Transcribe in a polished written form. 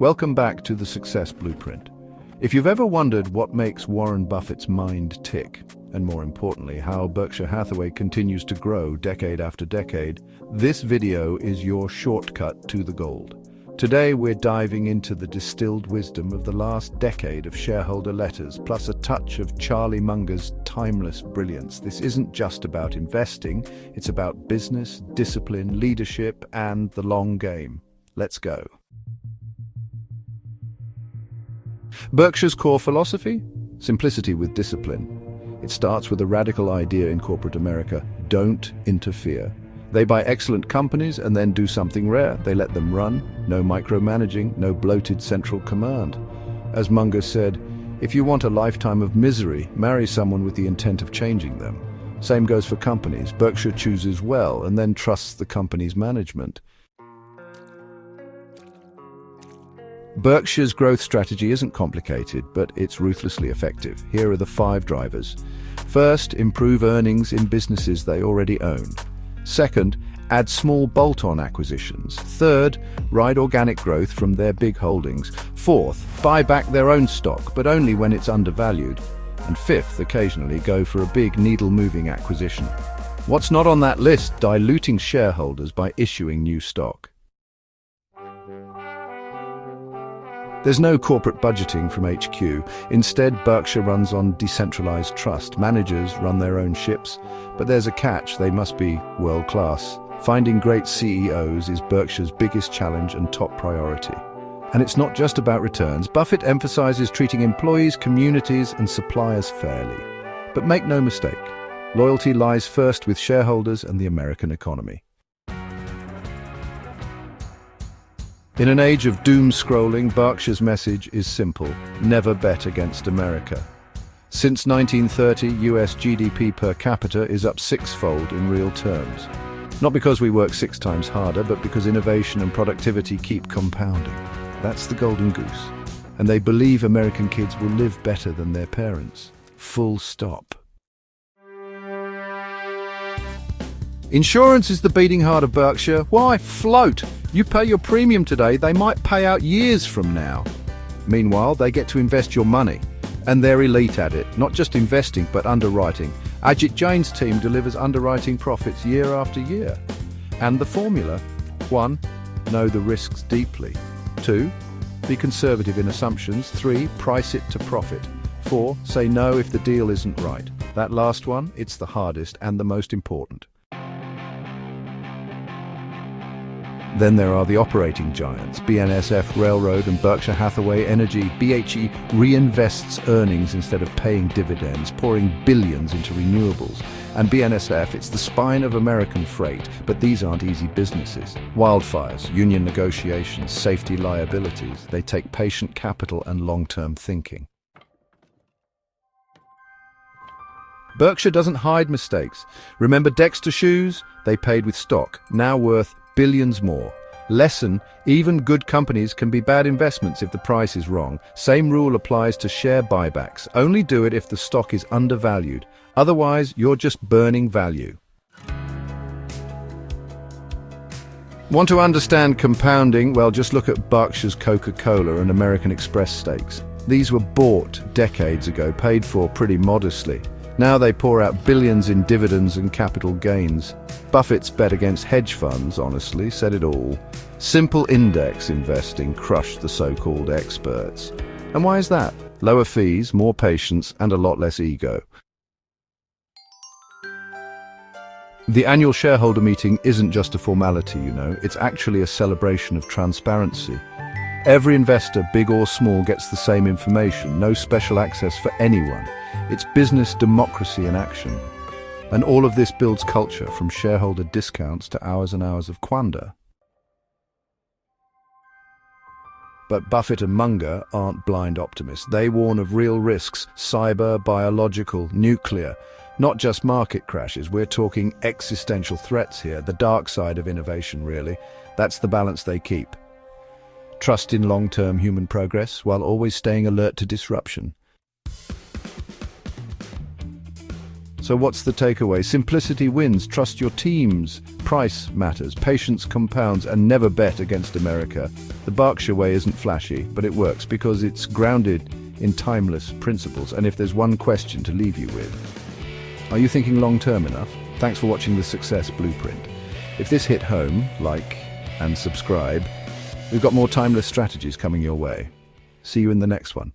Welcome back to the Success Blueprint. If you've ever wondered what makes Warren Buffett's mind tick, and more importantly, how Berkshire Hathaway continues to grow decade after decade, this video is your shortcut to the gold. Today we're diving into the distilled wisdom of the last decade of shareholder letters, plus a touch of Charlie Munger's timeless brilliance. This isn't just about investing, it's about business, discipline, leadership, and the long game. Let's go. Berkshire's core philosophy? Simplicity with discipline. It starts with a radical idea in corporate America: don't interfere. They buy excellent companies and then do something rare. They let them run. No micromanaging, no bloated central command. As Munger said, if you want a lifetime of misery, marry someone with the intent of changing them. Same goes for companies. Berkshire chooses well and then trusts the company's management. Berkshire's growth strategy isn't complicated, but it's ruthlessly effective. Here are the 5 drivers. First, improve earnings in businesses they already own. Second, add small bolt-on acquisitions. Third, ride organic growth from their big holdings. Fourth, buy back their own stock, but only when it's undervalued. And fifth, occasionally go for a big needle-moving acquisition. What's not on that list? Diluting shareholders by issuing new stock. There's no corporate budgeting from HQ. Instead, Berkshire runs on decentralized trust. Managers run their own ships, but there's a catch: they must be world-class. Finding great CEOs is Berkshire's biggest challenge and top priority. And it's not just about returns. Buffett emphasizes treating employees, communities, and suppliers fairly. But make no mistake, loyalty lies first with shareholders and the American economy. In an age of doom-scrolling, Berkshire's message is simple: never bet against America. Since 1930, US GDP per capita is up 6-fold in real terms. Not because we work 6 times harder, but because innovation and productivity keep compounding. That's the golden goose. And they believe American kids will live better than their parents. Full stop. Insurance is the beating heart of Berkshire. Why? Float! You pay your premium today, they might pay out years from now. Meanwhile, they get to invest your money. And they're elite at it, not just investing, but underwriting. Ajit Jain's team delivers underwriting profits year after year. And the formula: 1. Know the risks deeply. 2. Be conservative in assumptions. 3. Price it to profit. 4. Say no if the deal isn't right. That last one, it's the hardest and the most important. Then there are the operating giants, BNSF Railroad and Berkshire Hathaway Energy. BHE reinvests earnings instead of paying dividends, pouring billions into renewables. And BNSF, it's the spine of American freight, but these aren't easy businesses. Wildfires, union negotiations, safety liabilities, they take patient capital and long-term thinking. Berkshire doesn't hide mistakes. Remember Dexter shoes? They paid with stock, now worth billions more. Lesson: even good companies can be bad investments if the price is wrong. Same rule applies to share buybacks. Only do it if the stock is undervalued. Otherwise, you're just burning value. Want to understand compounding? Well, just look at Berkshire's Coca-Cola and American Express stakes. These were bought decades ago, paid for pretty modestly. Now they pour out billions in dividends and capital gains. Buffett's bet against hedge funds, honestly, said it all. Simple index investing crushed the so-called experts. And why is that? Lower fees, more patience, and a lot less ego. The annual shareholder meeting isn't just a formality, you know. It's actually a celebration of transparency. Every investor, big or small, gets the same information. No special access for anyone. It's business democracy in action. And all of this builds culture, from shareholder discounts to hours and hours of quander. But Buffett and Munger aren't blind optimists. They warn of real risks: cyber, biological, nuclear. Not just market crashes, we're talking existential threats here, the dark side of innovation, really. That's the balance they keep. Trust in long-term human progress, while always staying alert to disruption. So what's the takeaway? Simplicity wins. Trust your teams. price matters, patience compounds, and never bet against America. The Berkshire way isn't flashy, but it works because it's grounded in timeless principles. And if there's one question to leave you with, are you thinking long-term enough? Thanks for watching the Success Blueprint. If this hit home, like and subscribe. We've got more timeless strategies coming your way. See you in the next one.